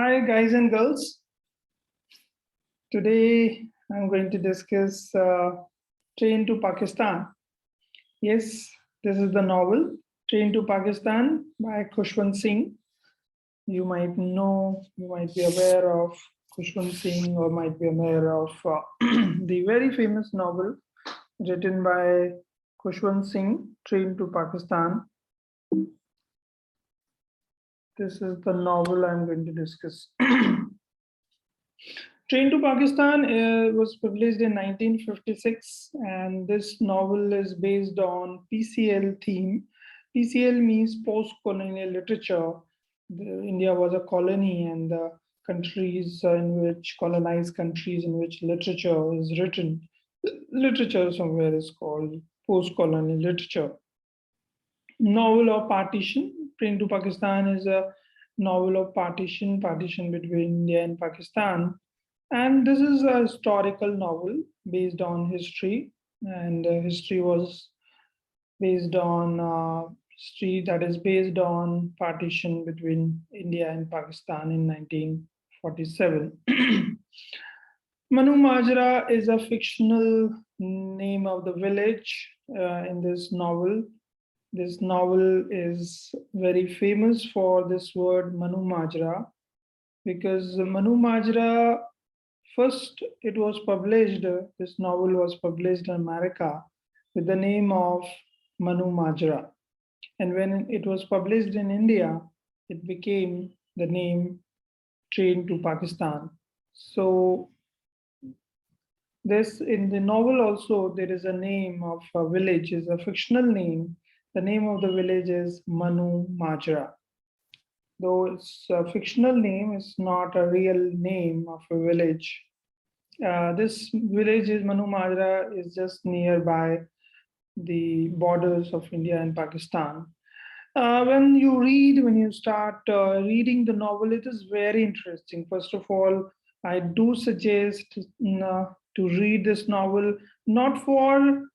Hi, guys and girls. Today I'm going to discuss Train to Pakistan. Yes, this is the novel Train to Pakistan by Khushwant Singh. You might know, you might be aware of Khushwant Singh or might be aware of the very famous novel written by Khushwant Singh, Train to Pakistan. This is the novel I'm going to discuss. Train to Pakistan was published in 1956, and this novel is based on PCL theme. PCL means post-colonial literature. India was a colony, and the countries in which colonized countries in which literature is written, literature somewhere is called post-colonial literature. Novel of partition. Train to Pakistan is a novel of partition between India and Pakistan, and this is a historical novel based on history, and history was based on history that is based on partition between India and Pakistan in 1947. Manu Majra is a fictional name of the village in this novel. This novel is very famous for this word Manu Majra because Manu Majra first it was published, this novel was published in America with the name of Manu Majra. And when it was published in India, it became the name Train to Pakistan. So this in the novel also there is a name of a village, is a fictional name. The name of the village is Manu Majra. Though it's a fictional name, it's not a real name of a village. This village is Manu Majra is just nearby the borders of India and Pakistan. When you start reading the novel, it is very interesting. First of all, I do suggest to read this novel not for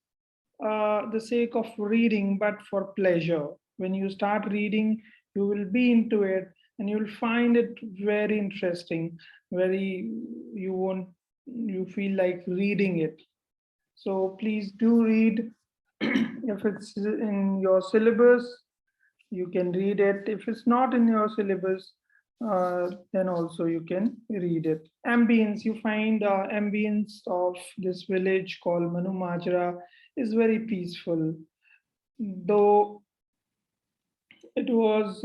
the sake of reading, but for pleasure. When you start reading, you will be into it and you'll find it very interesting. Very, you won't, you feel like reading it. So please do read. If it's in your syllabus, you can read it. If it's not in your syllabus, then also you can read it. Ambience, you find ambience of this village called Manu Majra is very peaceful. Though it was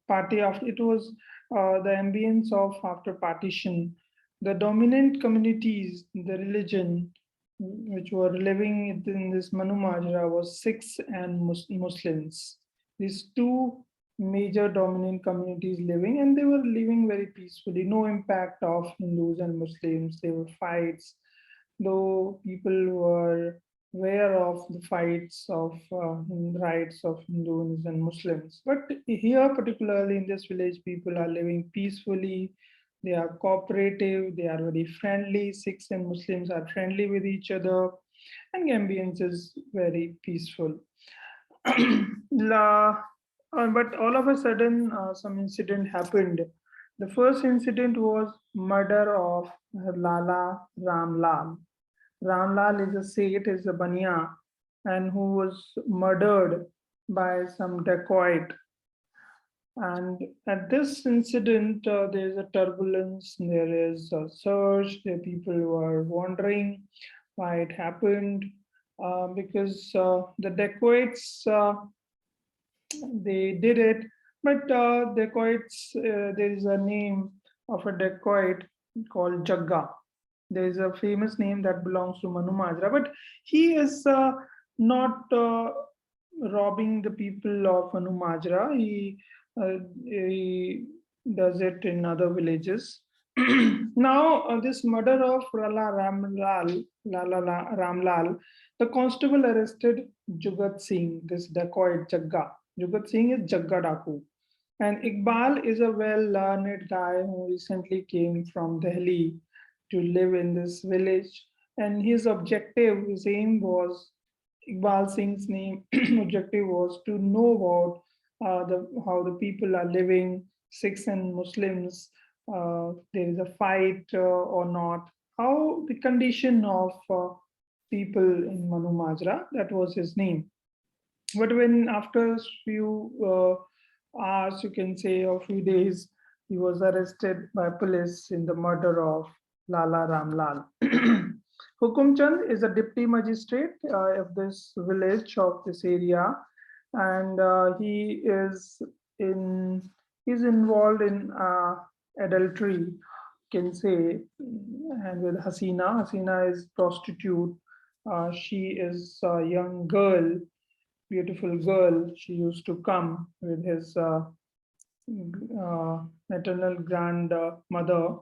party of it was the ambience of after partition, the dominant communities, the religion which were living in this Manu Majra was Sikhs and Muslims. These two major dominant communities living, and they were living very peacefully. No impact of Hindus and Muslims. There were fights, though people were aware of the fights of rights of Hindus and Muslims. But here, particularly in this village, people are living peacefully. They are cooperative. They are very friendly. Sikhs and Muslims are friendly with each other, and Gambians is very peaceful. But all of a sudden, some incident happened. The first incident was murder of Lala Ramlal. Ramlal is a Seth, is a Bania, and who was murdered by some dacoit. And at this incident, there is a turbulence, there is a surge, the people were wondering why it happened, because the dacoits, they did it, but dacoits, there is a name of a dacoit called Jagga. There is a famous name that belongs to Manu Majra, but he is not robbing the people of Manu Majra. He does it in other villages. Now, this murder of Lala Ramlal, the constable arrested Jugat Singh, this dacoit Jagga. Jugat Singh is Jagga Daku. And Iqbal is a well-learned guy who recently came from Delhi to live in this village. And his objective, his aim was, Iqbal Singh's name objective was to know about how the people are living, Sikhs and Muslims, there is a fight or not. How the condition of people in Manu Majra, that was his name. But when after few hours, you can say, or few days, he was arrested by police in the murder of Lala Ramlal. Hukum Chand is a deputy magistrate of this village, of this area, and in he's involved in adultery, can say, and with Hasina. Hasina is prostitute. She is a young girl, beautiful girl. She used to come with his maternal grandmother.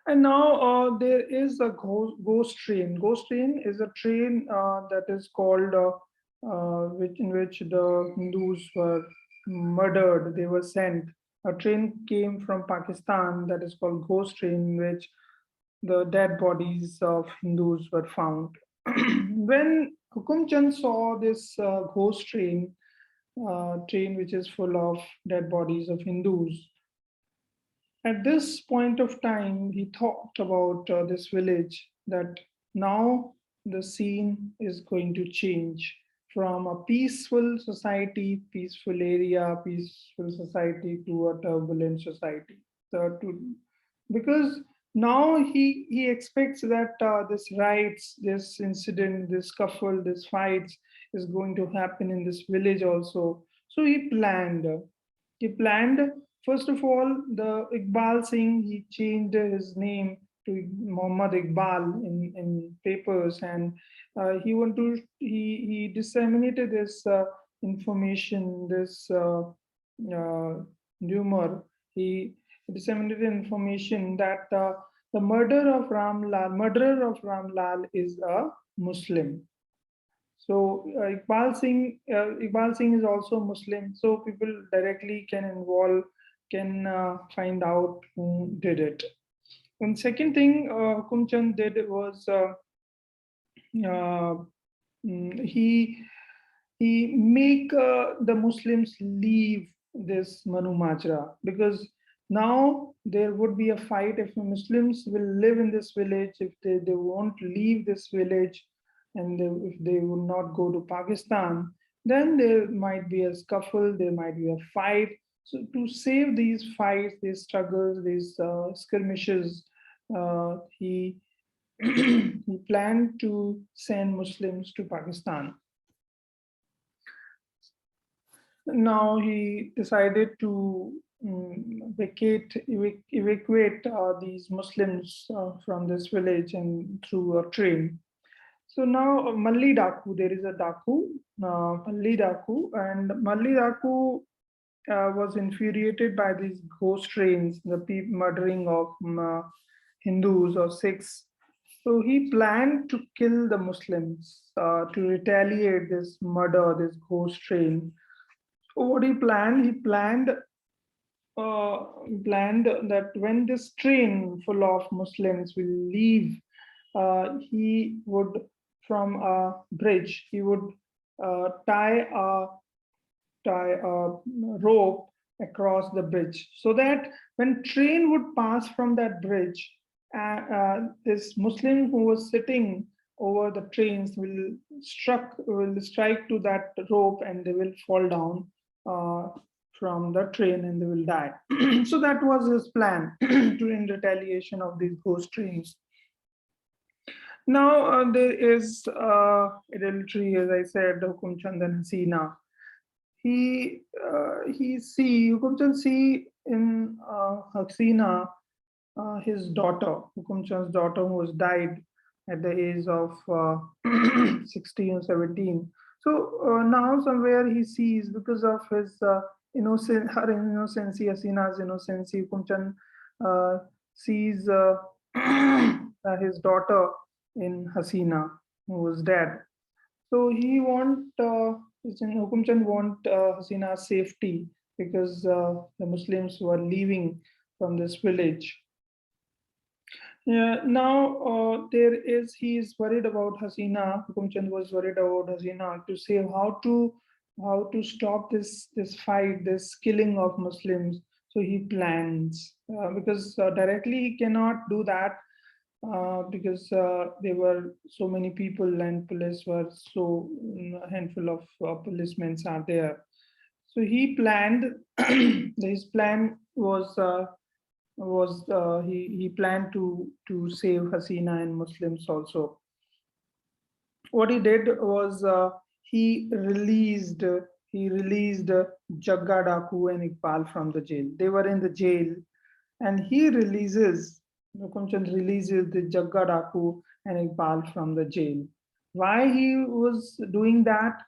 And now there is a ghost train. Ghost train is a train that is called, in which the Hindus were murdered. They were sent. A train came from Pakistan that is called ghost train, in which the dead bodies of Hindus were found. When Hukum Chand saw this ghost train which is full of dead bodies of Hindus, at this point of time, he thought about this village, that now the scene is going to change from a peaceful society, peaceful area, peaceful society to a turbulent society. Because now he expects that this riots, this incident, this scuffle, this fights is going to happen in this village also. So he planned, first of all, the Iqbal Singh, he changed his name to Muhammad Iqbal in papers, and he disseminated this information, this rumor. He disseminated information that the murderer of Ramlal is a Muslim. So Iqbal Singh is also Muslim. So people directly can find out who did it. And second thing Hukum Chand did was uh, he make the Muslims leave this Manu Majra, because now there would be a fight if the Muslims will live in this village, if they won't leave this village, and if they will not go to Pakistan, then there might be a scuffle, there might be a fight. So to save these fights, these struggles, these skirmishes, he he planned to send Muslims to Pakistan. Now he decided to evacuate these Muslims from this village and through a train. So now Malli Daku, there is a Daku, Malli Daku, and Malli Daku was infuriated by these ghost trains, the murdering of Hindus or Sikhs. So he planned to kill the Muslims to retaliate this murder, this ghost train. So what he planned? He planned that when this train full of Muslims will leave, he would, from a bridge, he would uh, tie a tie a rope across the bridge, so that when train would pass from that bridge, this Muslim who was sitting over the trains will strike to that rope, and they will fall down uh, from the train, and they will die. So that was his plan to in retaliation of these ghost trains. Now there is adultery, as I said, Hukum Chand and Hasina. Hukum Chand see in Hasina his daughter, Hukum Chand's daughter, who was died at the age of 16 or 17. So now somewhere he sees, because of his her innocency, Hasina's innocency, Hukum Chand sees his daughter in Hasina, who was dead. So Hukum Chand want Hasina's safety, because the Muslims were leaving from this village. Yeah, now he is worried about Hasina. Hukum Chand was worried about Hasina to say how to how to stop this fight, this killing of Muslims. So he plans, because directly he cannot do that, because there were so many people and police were so, a handful of policemen are there. So he planned. His plan was he planned to save Hasina and Muslims also. What he did was, he released Jagga Daku and Iqbal from the jail. They were in the jail, and he releases Hukumchand releases the Jagga Daku and Iqbal from the jail. Why he was doing that?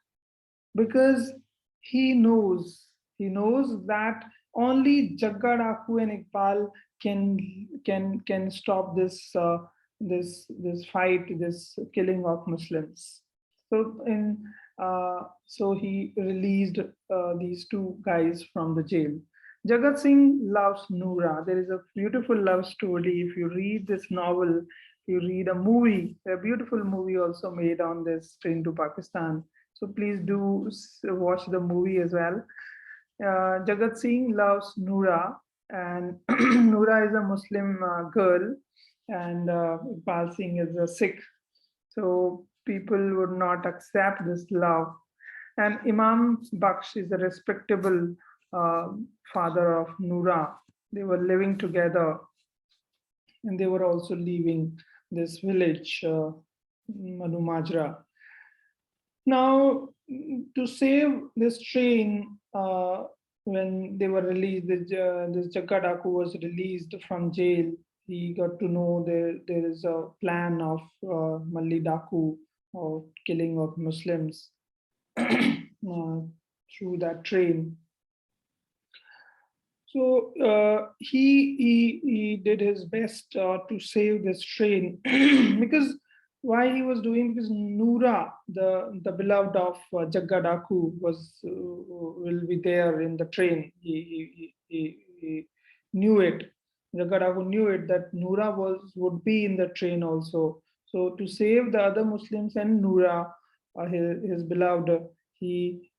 Because he knows he knows that only Jaggadaku and Iqbal can stop this fight, this killing of Muslims. So in so he released these two guys from the jail. Jagat Singh loves Noora. There is a beautiful love story. If you read this novel, you read a beautiful movie also made on this train to Pakistan. So please do watch the movie as well. Jagat Singh loves Noora, and Noora is a Muslim girl, and Iqbal Singh is a Sikh. So people would not accept this love. And Imam Baksh is a respectable uh, father of Noora. They were living together, and they were also leaving this village, Manu Majra. Now, to save this train, when they were released, this Jagadaku was released from jail. He got to know there is a plan of Malli Daku, of killing of Muslims through that train. So he did his best to save this train, because why he was doing, because Noora, the beloved of Jaggadaku, was will be there in the train. He knew it. Jaggadaku knew it that Noora would be in the train also. So to save the other Muslims and Noora, his beloved, he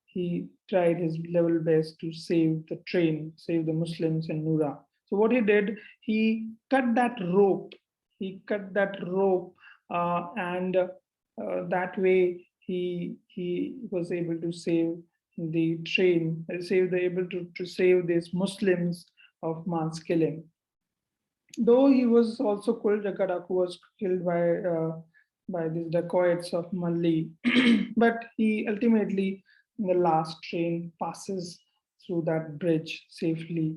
tried his level best to save the train, save the Muslims and Noora. So what he did, he cut that rope. He cut that rope, and that way he was able to save the train, able to save these Muslims of mass killing. Though he was also killed, Jakadaku was killed by these dacoits of Malli, but he ultimately, in the last train, passes through that bridge safely,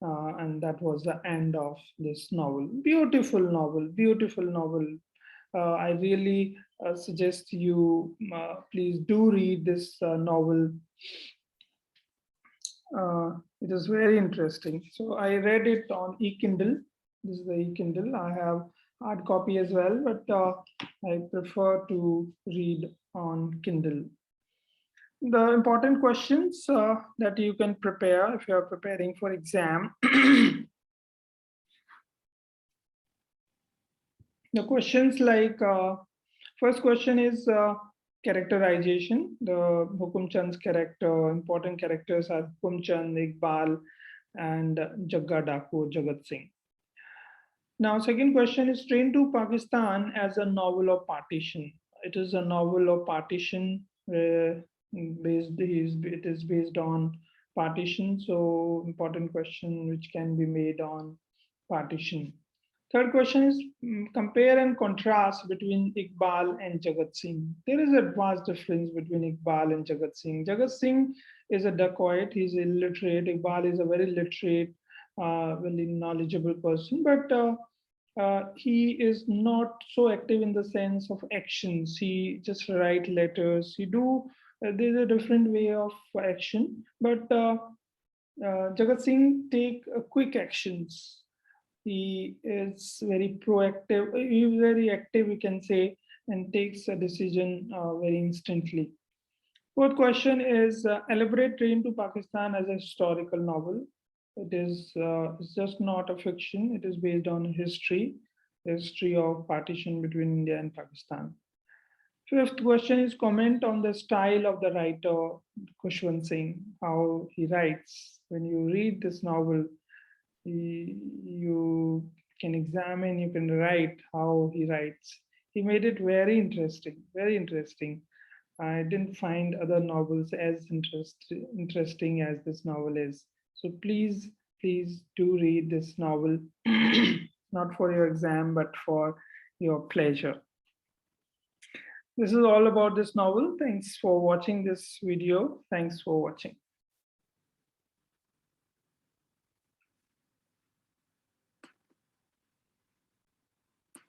and that was the end of this novel. Beautiful novel, beautiful novel. I really suggest you please do read this novel. It is very interesting. So I read it on e-Kindle. This is the e-Kindle. I have hard copy as well, but I prefer to read on Kindle. The important questions that you can prepare if you are preparing for exam. The questions like, first question is characterization. The Hukum Chand's character, important characters are Hukum Chand, Iqbal, and Jagga Daku, Jagat Singh. Now, second question is Train to Pakistan as a novel of partition. It is a novel of partition. It is based on partition. So, important question which can be made on partition. Third question is compare and contrast between Iqbal and Jagat Singh. There is a vast difference between Iqbal and Jagat Singh. Jagat Singh is a dacoit, he's illiterate. Iqbal is a very literate, very knowledgeable person, but he is not so active in the sense of actions. He just write letters. He do. There's a different way of action, but Jagat Singh take quick actions. He is very proactive. He is very active, we can say, and takes a decision very instantly. Fourth question is elaborate Train to Pakistan as a historical novel. It is it's just not a fiction. It is based on history, the history of partition between India and Pakistan. Fifth question is comment on the style of the writer, Khushwant Singh, how he writes. When you read this novel, you can examine, you can write how he writes. He made it very interesting, very interesting. I didn't find other novels as interesting as this novel is. So please, please do read this novel, not for your exam, but for your pleasure. This is all about this novel. Thanks for watching this video. Thanks for watching.